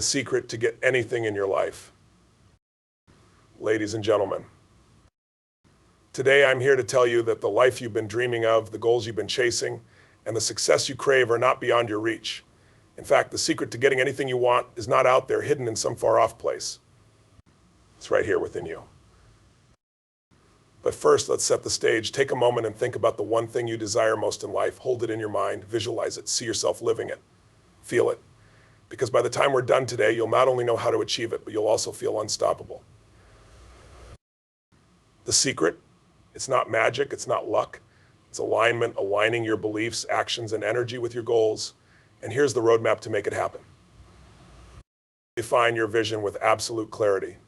the secret to get anything in your life. Ladies and gentlemen, today I'm here to tell you that the life you've been dreaming of, the goals you've been chasing, and the success you crave are not beyond your reach. In fact, the secret to getting anything you want is not out there hidden in some far-off place. It's right here within you. But first, let's set the stage. Take a moment and think about the one thing you desire most in life. Hold it in your mind, visualize it, see yourself living it, feel it. Because by the time we're done today, you'll not only know how to achieve it, but you'll also feel unstoppable. The secret, it's not magic, it's not luck. It's alignment, aligning your beliefs, actions, and energy with your goals. And here's the roadmap to make it happen. Define your vision with absolute clarity.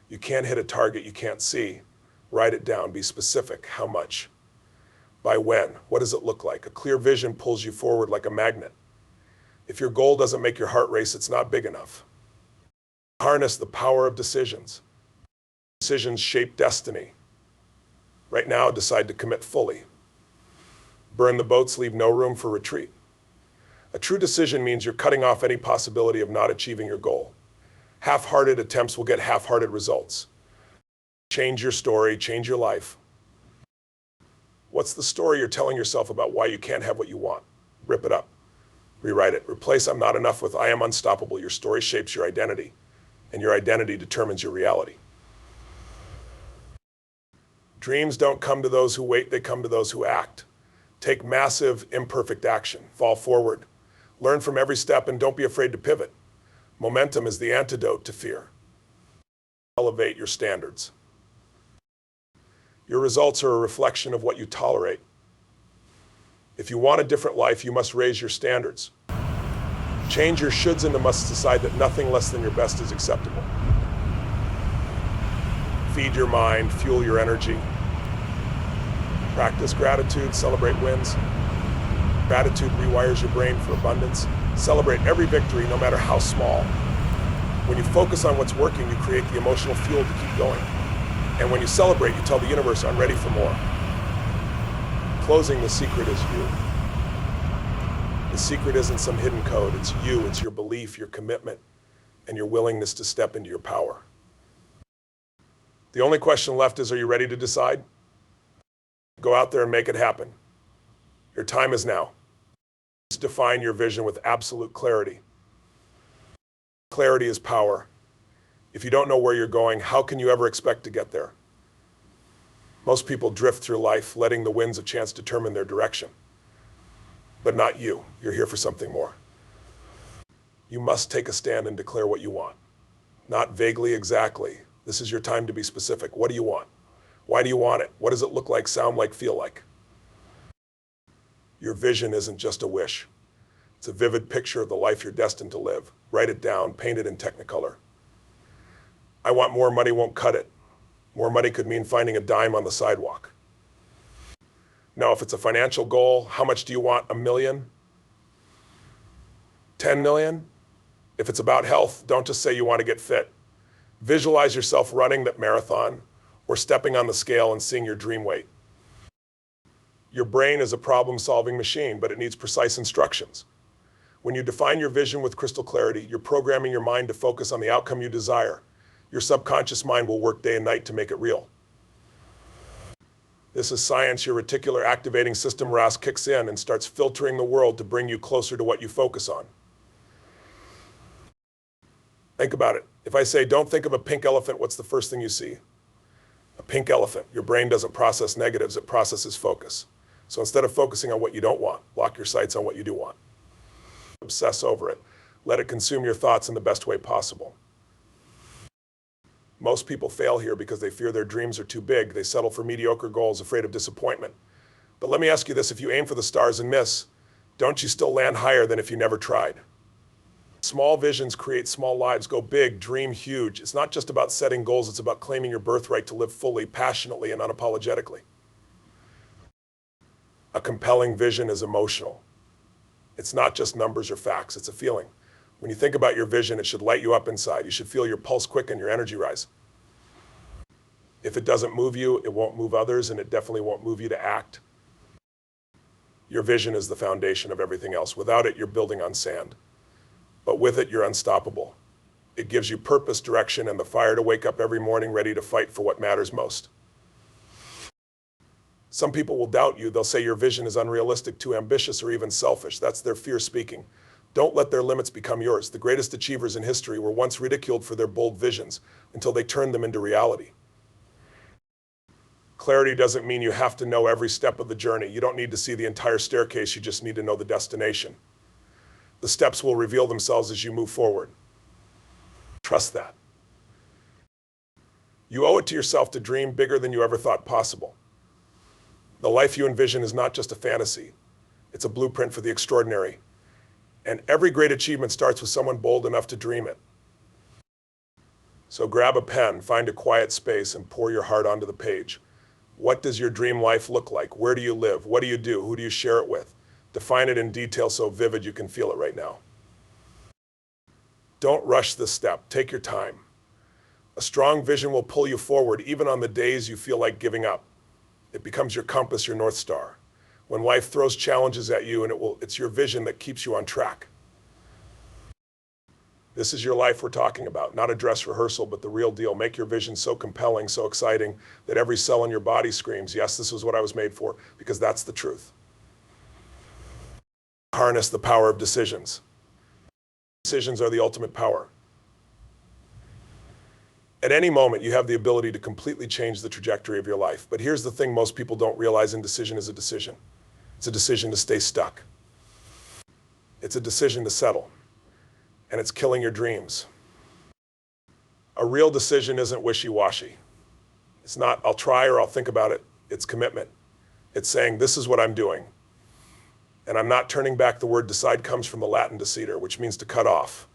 You can't hit a target you can't see. Write it down, be specific. How much? By when? What does it look like? A clear vision pulls you forward like a magnet. If your goal doesn't make your heart race, it's not big enough. Harness the power of decisions. Decisions shape destiny. Right now, decide to commit fully. Burn the boats, leave no room for retreat. A true decision means you're cutting off any possibility of not achieving your goal. Half-hearted attempts will get half-hearted results. Change your story, change your life. What's the story you're telling yourself about why you can't have what you want? Rip it up. Rewrite it. Replace "I'm not enough" with "I am unstoppable." Your story shapes your identity, and your identity determines your reality. Dreams don't come to those who wait, they come to those who act. Take massive, imperfect action. Fall forward. Learn from every step and don't be afraid to pivot. Momentum is the antidote to fear. Elevate your standards. Your results are a reflection of what you tolerate. If you want a different life, you must raise your standards. Change your shoulds into musts. Decide that nothing less than your best is acceptable. Feed your mind, fuel your energy. Practice gratitude, celebrate wins. Gratitude rewires your brain for abundance. Celebrate every victory, no matter how small. When you focus on what's working, you create the emotional fuel to keep going. And when you celebrate, you tell the universe, "I'm ready for more." Closing, the secret is you. The secret isn't some hidden code. It's you. It's your belief, your commitment, and your willingness to step into your power. The only question left is, are you ready to decide? Go out there and make it happen. Your time is now. Just define your vision with absolute clarity. Clarity is power. If you don't know where you're going, how can you ever expect to get there? Most people drift through life, letting the winds of chance determine their direction. But not you. You're here for something more. You must take a stand and declare what you want. Not vaguely, exactly. This is your time to be specific. What do you want? Why do you want it? What does it look like, sound like, feel like? Your vision isn't just a wish. It's a vivid picture of the life you're destined to live. Write it down, paint it in Technicolor. I want more money won't cut it. More money could mean finding a dime on the sidewalk. Now, if it's a financial goal, how much do you want? 1 million? 10 million? If it's about health, don't just say you want to get fit. Visualize yourself running that marathon or stepping on the scale and seeing your dream weight. Your brain is a problem-solving machine, but it needs precise instructions. When you define your vision with crystal clarity, you're programming your mind to focus on the outcome you desire. Your subconscious mind will work day and night to make it real. This is science. Your reticular activating system, RAS, kicks in and starts filtering the world to bring you closer to what you focus on. Think about it. If I say, don't think of a pink elephant, what's the first thing you see? A pink elephant. Your brain doesn't process negatives, it processes focus. So instead of focusing on what you don't want, lock your sights on what you do want. Obsess over it. Let it consume your thoughts in the best way possible. Most people fail here because they fear their dreams are too big. They settle for mediocre goals, afraid of disappointment. But let me ask you this, if you aim for the stars and miss, don't you still land higher than if you never tried? Small visions create small lives. Go big, dream huge. It's not just about setting goals, it's about claiming your birthright to live fully, passionately, and unapologetically. A compelling vision is emotional. It's not just numbers or facts, it's a feeling. When you think about your vision, it should light you up inside. You should feel your pulse quicken, your energy rise. If it doesn't move you, it won't move others, and it definitely won't move you to act. Your vision is the foundation of everything else. Without it, you're building on sand. but with it, you're unstoppable. It gives you purpose, direction, and the fire to wake up every morning ready to fight for what matters most. Some people will doubt you. They'll say your vision is unrealistic, too ambitious, or even selfish. That's their fear speaking. Don't let their limits become yours. The greatest achievers in history were once ridiculed for their bold visions until they turned them into reality. Clarity doesn't mean you have to know every step of the journey. You don't need to see the entire staircase. You just need to know the destination. The steps will reveal themselves as you move forward. Trust that. You owe it to yourself to dream bigger than you ever thought possible. The life you envision is not just a fantasy. It's a blueprint for the extraordinary. And every great achievement starts with someone bold enough to dream it. So grab a pen, find a quiet space, and pour your heart onto the page. What does your dream life look like? Where do you live? What do you do? Who do you share it with? Define it in detail so vivid you can feel it right now. Don't rush this step. Take your time. A strong vision will pull you forward even on the days you feel like giving up. It becomes your compass, your North Star. When life throws challenges at you, and it's your vision that keeps you on track. This is your life we're talking about, not a dress rehearsal, but the real deal. Make your vision so compelling, so exciting, that every cell in your body screams, yes, this is what I was made for, because that's the truth. Harness the power of decisions. Decisions are the ultimate power. At any moment, you have the ability to completely change the trajectory of your life. But here's the thing most people don't realize: indecision is a decision. It's a decision to stay stuck. It's a decision to settle. And it's killing your dreams. A real decision isn't wishy-washy. It's not, I'll try or I'll think about it. It's commitment. It's saying, this is what I'm doing. And I'm not turning back. The word decide comes from the Latin deceder, which means to cut off.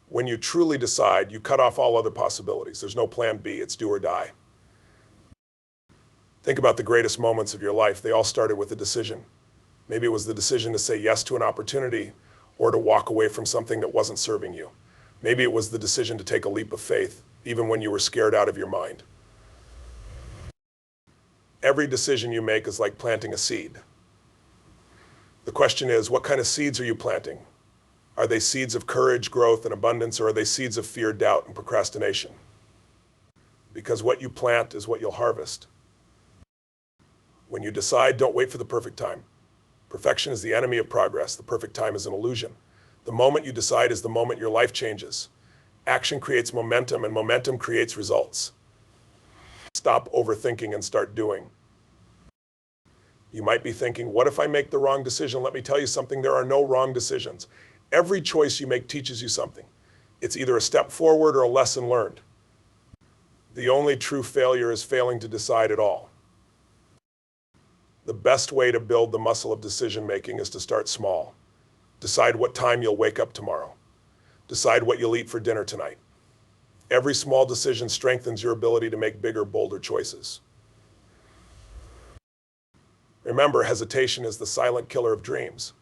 When you truly decide, you cut off all other possibilities. There's no plan B. It's do or die. Think about the greatest moments of your life. They all started with a decision. Maybe it was the decision to say yes to an opportunity or to walk away from something that wasn't serving you. Maybe it was the decision to take a leap of faith, even when you were scared out of your mind. Every decision you make is like planting a seed. The question is, what kind of seeds are you planting? Are they seeds of courage, growth, and abundance, or are they seeds of fear, doubt, and procrastination? Because what you plant is what you'll harvest. When you decide, don't wait for the perfect time. Perfection is the enemy of progress. The perfect time is an illusion. The moment you decide is the moment your life changes. Action creates momentum, and momentum creates results. Stop overthinking and start doing. You might be thinking, what if I make the wrong decision? Let me tell you something, there are no wrong decisions. Every choice you make teaches you something. It's either a step forward or a lesson learned. The only true failure is failing to decide at all. The best way to build the muscle of decision-making is to start small. Decide what time you'll wake up tomorrow. Decide what you'll eat for dinner tonight. Every small decision strengthens your ability to make bigger, bolder choices. Remember, hesitation is the silent killer of dreams.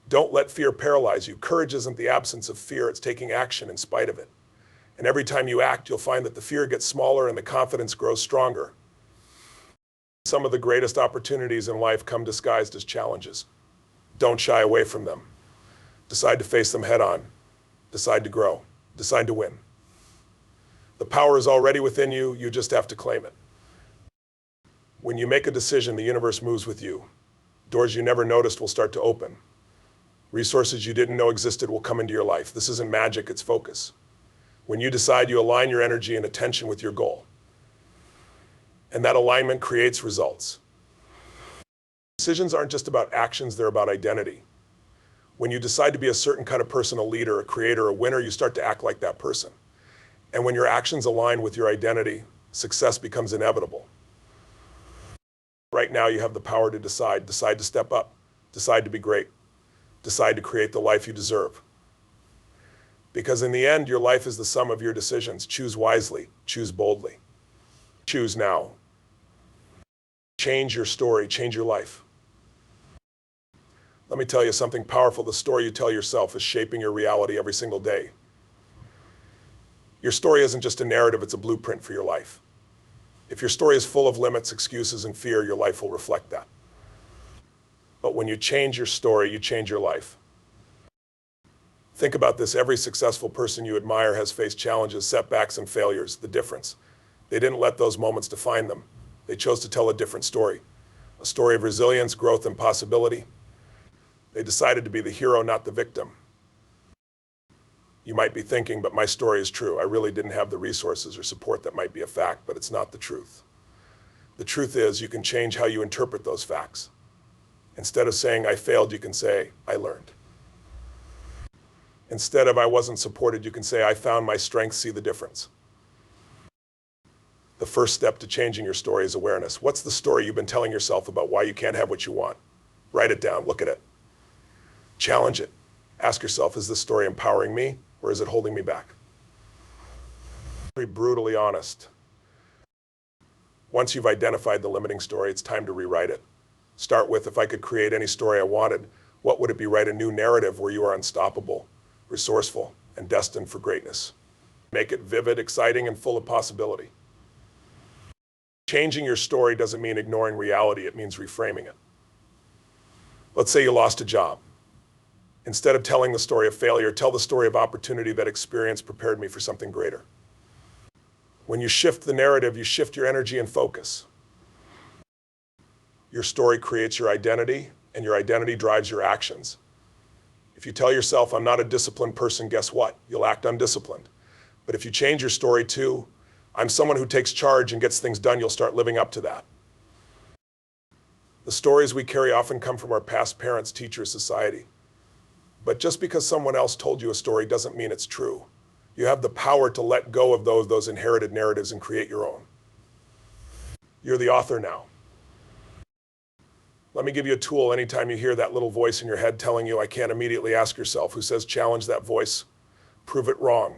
Don't let fear paralyze you. Courage isn't the absence of fear, it's taking action in spite of it. And every time you act, you'll find that the fear gets smaller and the confidence grows stronger. Some of the greatest opportunities in life come disguised as challenges. Don't shy away from them. Decide to face them head on. Decide to grow. Decide to win. The power is already within you, you just have to claim it. When you make a decision, the universe moves with you. Doors you never noticed will start to open. Resources you didn't know existed will come into your life. This isn't magic, it's focus. When you decide, you align your energy and attention with your goal. And that alignment creates results. Decisions aren't just about actions, they're about identity. When you decide to be a certain kind of person, a leader, a creator, a winner, you start to act like that person. And when your actions align with your identity, success becomes inevitable. Right now, you have the power to decide. Decide to step up. Decide to be great. Decide to create the life you deserve. Because in the end, your life is the sum of your decisions. Choose wisely. Choose boldly. Choose now. Change your story. Change your life. Let me tell you something powerful. The story you tell yourself is shaping your reality every single day. Your story isn't just a narrative, it's a blueprint for your life. If your story is full of limits, excuses, and fear, your life will reflect that. But when you change your story, you change your life. Think about this. Every successful person you admire has faced challenges, setbacks, and failures. The difference: they didn't let those moments define them. They chose to tell a different story, a story of resilience, growth, and possibility. They decided to be the hero, not the victim. You might be thinking, but my story is true. I really didn't have the resources or support. That might be a fact, but it's not the truth. The truth is, you can change how you interpret those facts. Instead of saying, I failed, you can say, I learned. Instead of I wasn't supported, you can say, I found my strength. See the difference? The first step to changing your story is awareness. What's the story you've been telling yourself about why you can't have what you want? Write it down, look at it. Challenge it. Ask yourself, is this story empowering me or is it holding me back? Be brutally honest. Once you've identified the limiting story, it's time to rewrite it. Start with, if I could create any story I wanted, what would it be? Write a new narrative where you are unstoppable, resourceful, and destined for greatness. Make it vivid, exciting, and full of possibility. Changing your story doesn't mean ignoring reality, it means reframing it. Let's say you lost a job. Instead of telling the story of failure, tell the story of opportunity. That experience prepared me for something greater. When you shift the narrative, you shift your energy and focus. Your story creates your identity, and your identity drives your actions. If you tell yourself, I'm not a disciplined person, guess what? You'll act undisciplined. But if you change your story to, I'm someone who takes charge and gets things done, you'll start living up to that. The stories we carry often come from our past, parents, teachers, society. But just because someone else told you a story doesn't mean it's true. You have the power to let go of those inherited narratives and create your own. You're the author now. Let me give you a tool. Anytime you hear that little voice in your head telling you I can't, immediately ask yourself, who says challenge that voice? Prove it wrong.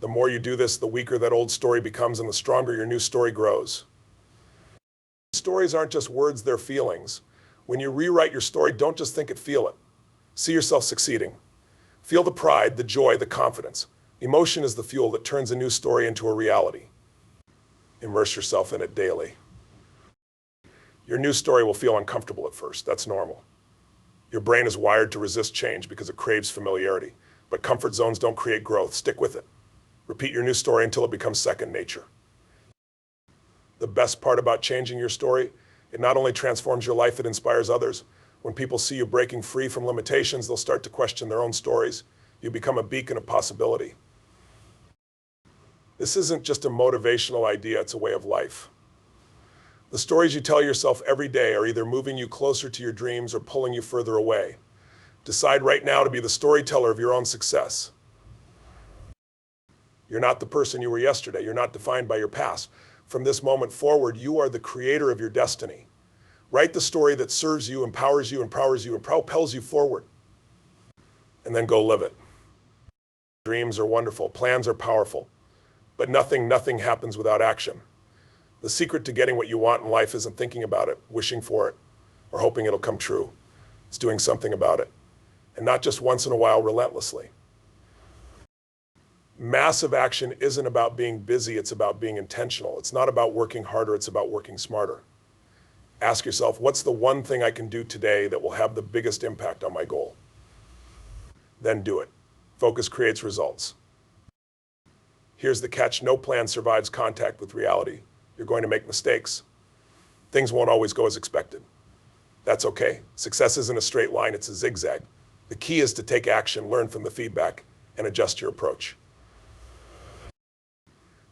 The more you do this, the weaker that old story becomes and the stronger your new story grows. Stories aren't just words, they're feelings. When you rewrite your story, don't just think it, feel it. See yourself succeeding. Feel the pride, the joy, the confidence. Emotion is the fuel that turns a new story into a reality. Immerse yourself in it daily. Your new story will feel uncomfortable at first. That's normal. Your brain is wired to resist change because it craves familiarity. But comfort zones don't create growth. Stick with it. Repeat your new story until it becomes second nature. The best part about changing your story, it not only transforms your life, it inspires others. When people see you breaking free from limitations, they'll start to question their own stories. You become a beacon of possibility. This isn't just a motivational idea, it's a way of life. The stories you tell yourself every day are either moving you closer to your dreams or pulling you further away. Decide right now to be the storyteller of your own success. You're not the person you were yesterday. You're not defined by your past. From this moment forward, you are the creator of your destiny. Write the story that serves you, empowers you, and propels you forward. And then go live it. Dreams are wonderful. Plans are powerful. But nothing happens without action. The secret to getting what you want in life isn't thinking about it, wishing for it, or hoping it'll come true. It's doing something about it. And not just once in a while, relentlessly. Massive action isn't about being busy, it's about being intentional. It's not about working harder, it's about working smarter. Ask yourself, what's the one thing I can do today that will have the biggest impact on my goal? Then do it. Focus creates results. Here's the catch, no plan survives contact with reality. You're going to make mistakes. Things won't always go as expected. That's okay. Success isn't a straight line, it's a zigzag. The key is to take action, learn from the feedback, and adjust your approach.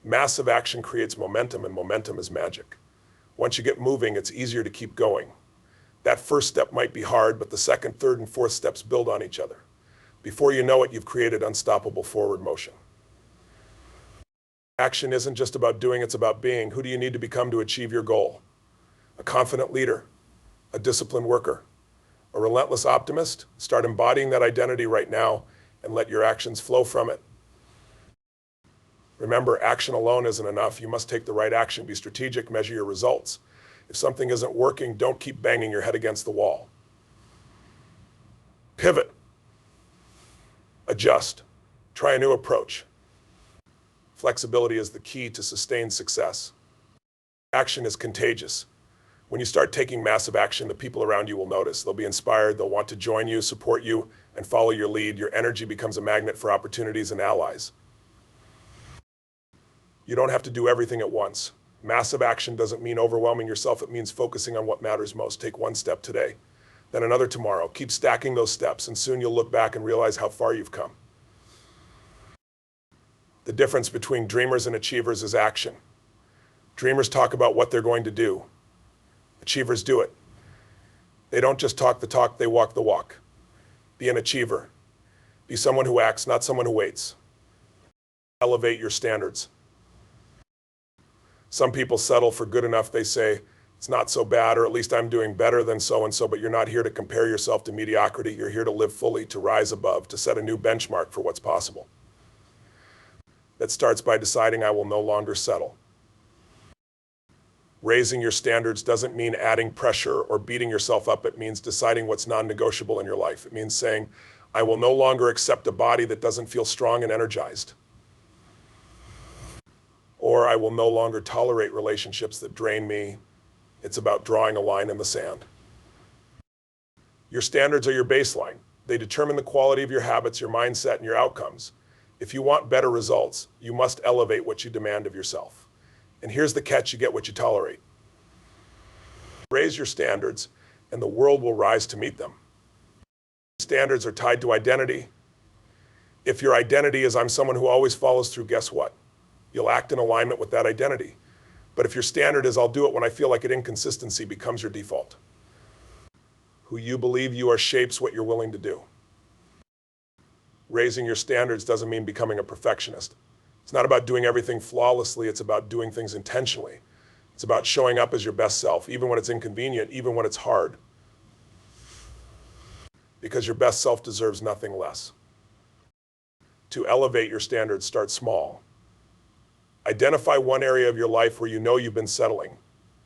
Massive action creates momentum, and momentum is magic. Once you get moving, it's easier to keep going. That first step might be hard, but the second, third, and fourth steps build on each other. Before you know it, you've created unstoppable forward motion. Action isn't just about doing, it's about being. Who do you need to become to achieve your goal? A confident leader, a disciplined worker, a relentless optimist? Start embodying that identity right now and let your actions flow from it. Remember, action alone isn't enough. You must take the right action, be strategic, measure your results. If something isn't working, don't keep banging your head against the wall. Pivot. Adjust. Try a new approach. Flexibility is the key to sustained success. Action is contagious. When you start taking massive action, the people around you will notice. They'll be inspired, they'll want to join you, support you, and follow your lead, your energy becomes a magnet for opportunities and allies. You don't have to do everything at once. Massive action doesn't mean overwhelming yourself. It means focusing on what matters most. Take one step today, then another tomorrow. Keep stacking those steps, and soon you'll look back and realize how far you've come. The difference between dreamers and achievers is action. Dreamers talk about what they're going to do. Achievers do it. They don't just talk the talk, they walk the walk. Be an achiever. Be someone who acts, not someone who waits. Elevate your standards. Some people settle for good enough. They say, it's not so bad, or at least I'm doing better than so-and-so, but you're not here to compare yourself to mediocrity. You're here to live fully, to rise above, to set a new benchmark for what's possible. That starts by deciding I will no longer settle. Raising your standards doesn't mean adding pressure or beating yourself up. It means deciding what's non-negotiable in your life. It means saying, I will no longer accept a body that doesn't feel strong and energized. Or I will no longer tolerate relationships that drain me. It's about drawing a line in the sand. Your standards are your baseline. They determine the quality of your habits, your mindset, and your outcomes. If you want better results, you must elevate what you demand of yourself. And here's the catch: you get what you tolerate. Raise your standards, and the world will rise to meet them. Standards are tied to identity. If your identity is I'm someone who always follows through, guess what? You'll act in alignment with that identity. But if your standard is I'll do it when I feel like it, inconsistency becomes your default. Who you believe you are shapes what you're willing to do. Raising your standards doesn't mean becoming a perfectionist. It's not about doing everything flawlessly. It's about doing things intentionally. It's about showing up as your best self, even when it's inconvenient, even when it's hard. Because your best self deserves nothing less. To elevate your standards, start small. Identify one area of your life where you know you've been settling.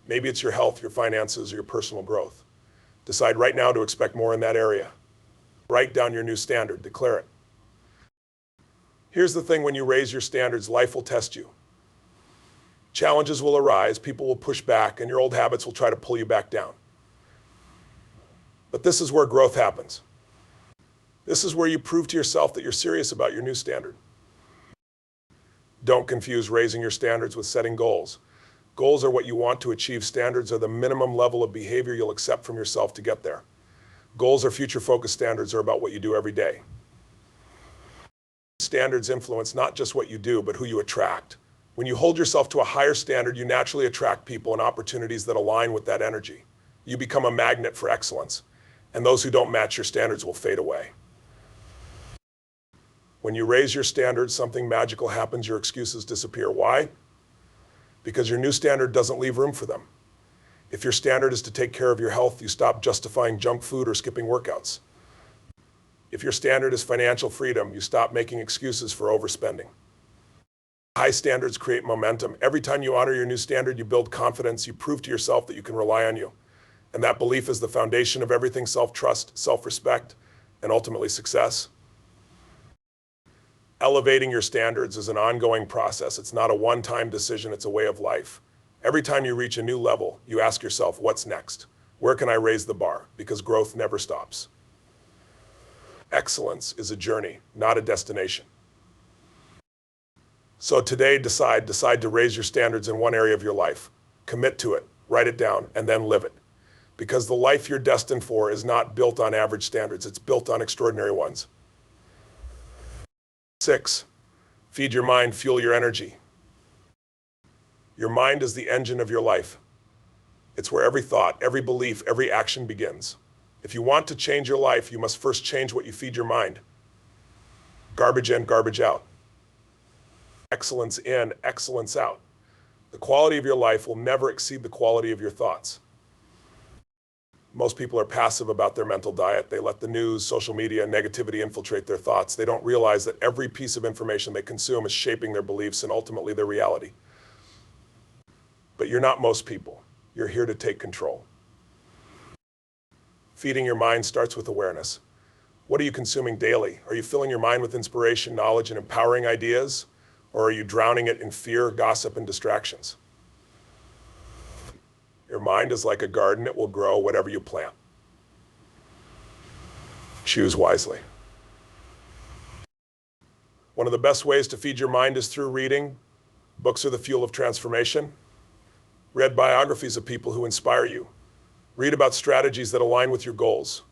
Maybe it's your health, your finances, or your personal growth. Decide right now to expect more in that area. Write down your new standard, declare it. Here's the thing: when you raise your standards, life will test you. Challenges will arise, people will push back, and your old habits will try to pull you back down. But this is where growth happens. This is where you prove to yourself that you're serious about your new standard. Don't confuse raising your standards with setting goals. Goals are what you want to achieve. Standards are the minimum level of behavior you'll accept from yourself to get there. Goals are future-focused. Standards are about what you do every day. Standards influence not just what you do, but who you attract. When you hold yourself to a higher standard, you naturally attract people and opportunities that align with that energy. You become a magnet for excellence, and those who don't match your standards will fade away. When you raise your standards, something magical happens. Your excuses disappear. Why? Because your new standard doesn't leave room for them. If your standard is to take care of your health, you stop justifying junk food or skipping workouts. If your standard is financial freedom, you stop making excuses for overspending. High standards create momentum. Every time you honor your new standard, you build confidence. You prove to yourself that you can rely on you. And that belief is the foundation of everything: self-trust, self-respect, and ultimately success. Elevating your standards is an ongoing process. It's not a one-time decision, it's a way of life. Every time you reach a new level, you ask yourself, what's next? Where can I raise the bar? Because growth never stops. Excellence is a journey, not a destination. So today, decide to raise your standards in one area of your life. Commit to it, write it down, and then live it. Because the life you're destined for is not built on average standards, it's built on extraordinary ones. 6, feed your mind, fuel your energy. Your mind is the engine of your life. It's where every thought, every belief, every action begins. If you want to change your life, you must first change what you feed your mind. Garbage in, garbage out. Excellence in, excellence out. The quality of your life will never exceed the quality of your thoughts. Most people are passive about their mental diet. They let the news, social media, and negativity infiltrate their thoughts. They don't realize that every piece of information they consume is shaping their beliefs and ultimately their reality. But you're not most people. You're here to take control. Feeding your mind starts with awareness. What are you consuming daily? Are you filling your mind with inspiration, knowledge, and empowering ideas? Or are you drowning it in fear, gossip, and distractions? Your mind is like a garden. It will grow whatever you plant. Choose wisely. One of the best ways to feed your mind is through reading. Books are the fuel of transformation. Read biographies of people who inspire you. Read about strategies that align with your goals.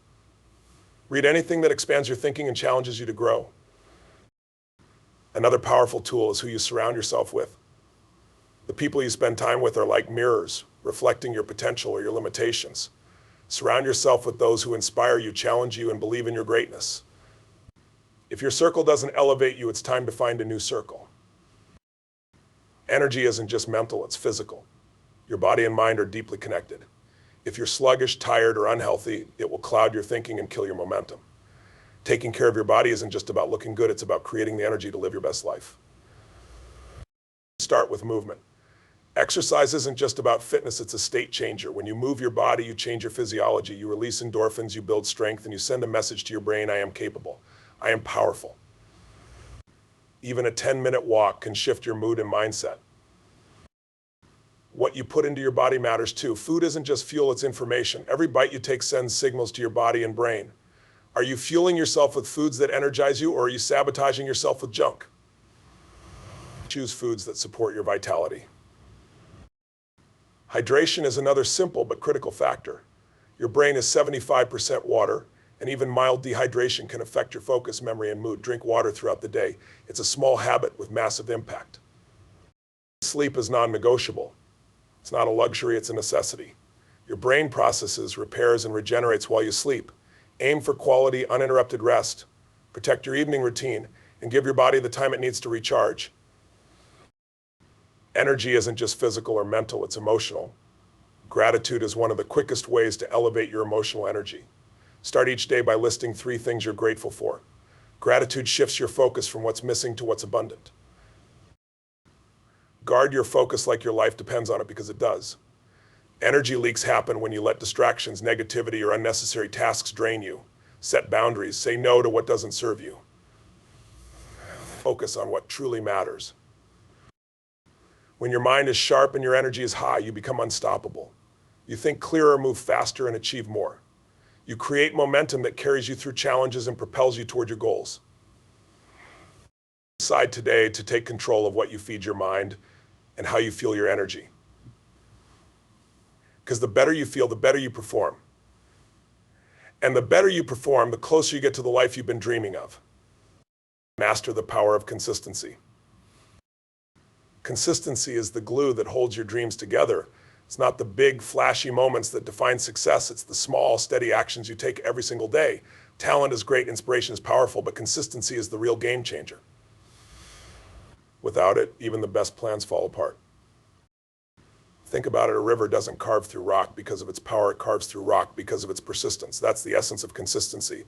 Read anything that expands your thinking and challenges you to grow. Another powerful tool is who you surround yourself with. The people you spend time with are like mirrors, reflecting your potential or your limitations. Surround yourself with those who inspire you, challenge you, and believe in your greatness. If your circle doesn't elevate you, it's time to find a new circle. Energy isn't just mental, it's physical. Your body and mind are deeply connected. If you're sluggish, tired, or unhealthy, it will cloud your thinking and kill your momentum. Taking care of your body isn't just about looking good, it's about creating the energy to live your best life. Start with movement. Exercise isn't just about fitness, it's a state changer. When you move your body, you change your physiology, you release endorphins, you build strength, and you send a message to your brain, I am capable, I am powerful. Even a 10-minute walk can shift your mood and mindset. What you put into your body matters too. Food isn't just fuel, it's information. Every bite you take sends signals to your body and brain. Are you fueling yourself with foods that energize you, or are you sabotaging yourself with junk? Choose foods that support your vitality. Hydration is another simple but critical factor. Your brain is 75% water, and even mild dehydration can affect your focus, memory, and mood. Drink water throughout the day. It's a small habit with massive impact. Sleep is non-negotiable. It's not a luxury, it's a necessity. Your brain processes, repairs, and regenerates while you sleep. Aim for quality, uninterrupted rest. Protect your evening routine, and give your body the time it needs to recharge. Energy isn't just physical or mental, it's emotional. Gratitude is one of the quickest ways to elevate your emotional energy. Start each day by listing 3 things you're grateful for. Gratitude shifts your focus from what's missing to what's abundant. Guard your focus like your life depends on it, because it does. Energy leaks happen when you let distractions, negativity, or unnecessary tasks drain you. Set boundaries. Say no to what doesn't serve you. Focus on what truly matters. When your mind is sharp and your energy is high, you become unstoppable. You think clearer, move faster, and achieve more. You create momentum that carries you through challenges and propels you toward your goals. Decide today to take control of what you feed your mind and how you fuel your energy. Because the better you feel, the better you perform. And the better you perform, the closer you get to the life you've been dreaming of. Master the power of consistency. Consistency is the glue that holds your dreams together. It's not the big, flashy moments that define success. It's the small, steady actions you take every single day. Talent is great, inspiration is powerful, but consistency is the real game changer. Without it, even the best plans fall apart. Think about it, a river doesn't carve through rock because of its power, it carves through rock because of its persistence. That's the essence of consistency.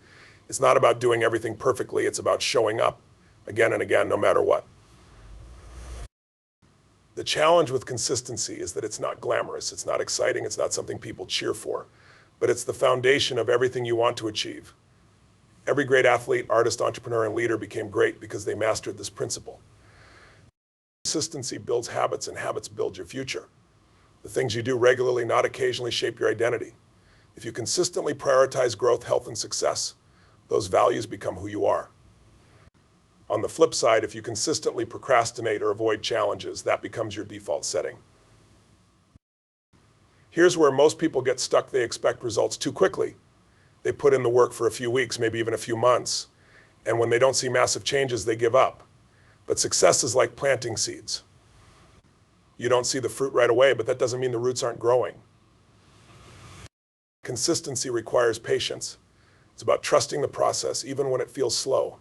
It's not about doing everything perfectly, it's about showing up again and again, no matter what. The challenge with consistency is that it's not glamorous, it's not exciting, it's not something people cheer for, but it's the foundation of everything you want to achieve. Every great athlete, artist, entrepreneur, and leader became great because they mastered this principle. Consistency builds habits, and habits build your future. The things you do regularly, not occasionally, shape your identity. If you consistently prioritize growth, health, and success, those values become who you are. On the flip side, if you consistently procrastinate or avoid challenges, that becomes your default setting. Here's where most people get stuck. They expect results too quickly. They put in the work for a few weeks, maybe even a few months, and when they don't see massive changes, they give up. But success is like planting seeds. You don't see the fruit right away, but that doesn't mean the roots aren't growing. Consistency requires patience. It's about trusting the process, even when it feels slow.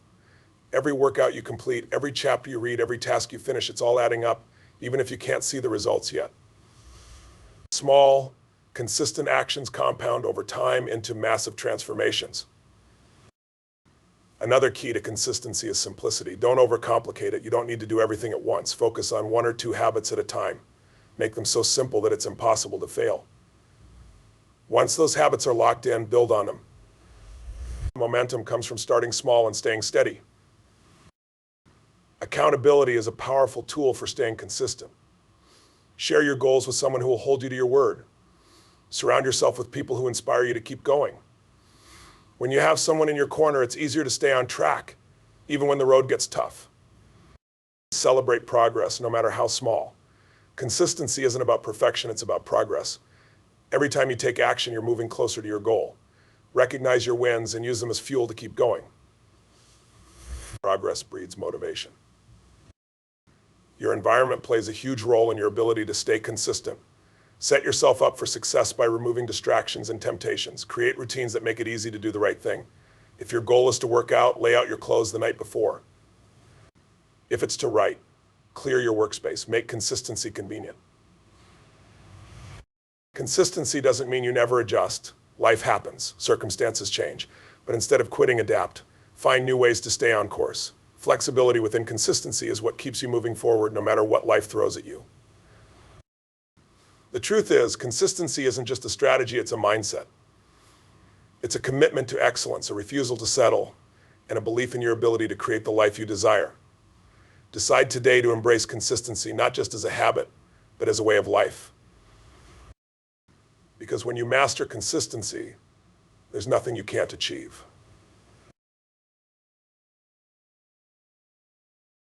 Every workout you complete, every chapter you read, every task you finish, it's all adding up, even if you can't see the results yet. Small, consistent actions compound over time into massive transformations. Another key to consistency is simplicity. Don't overcomplicate it. You don't need to do everything at once. Focus on 1 or 2 habits at a time. Make them so simple that it's impossible to fail. Once those habits are locked in, build on them. Momentum comes from starting small and staying steady. Accountability is a powerful tool for staying consistent. Share your goals with someone who will hold you to your word. Surround yourself with people who inspire you to keep going. When you have someone in your corner, it's easier to stay on track, even when the road gets tough. celebrate progress, no matter how small. Consistency isn't about perfection, it's about progress. Every time you take action, you're moving closer to your goal. Recognize your wins and use them as fuel to keep going. Progress breeds motivation. Your environment plays a huge role in your ability to stay consistent. Set yourself up for success by removing distractions and temptations. Create routines that make it easy to do the right thing. If your goal is to work out, lay out your clothes the night before. If it's to write, clear your workspace. Make consistency convenient. Consistency doesn't mean you never adjust. Life happens, circumstances change. But instead of quitting, adapt. Find new ways to stay on course. Flexibility within consistency is what keeps you moving forward no matter what life throws at you. The truth is, consistency isn't just a strategy, it's a mindset. It's a commitment to excellence, a refusal to settle, and a belief in your ability to create the life you desire. Decide today to embrace consistency, not just as a habit, but as a way of life. Because when you master consistency, there's nothing you can't achieve.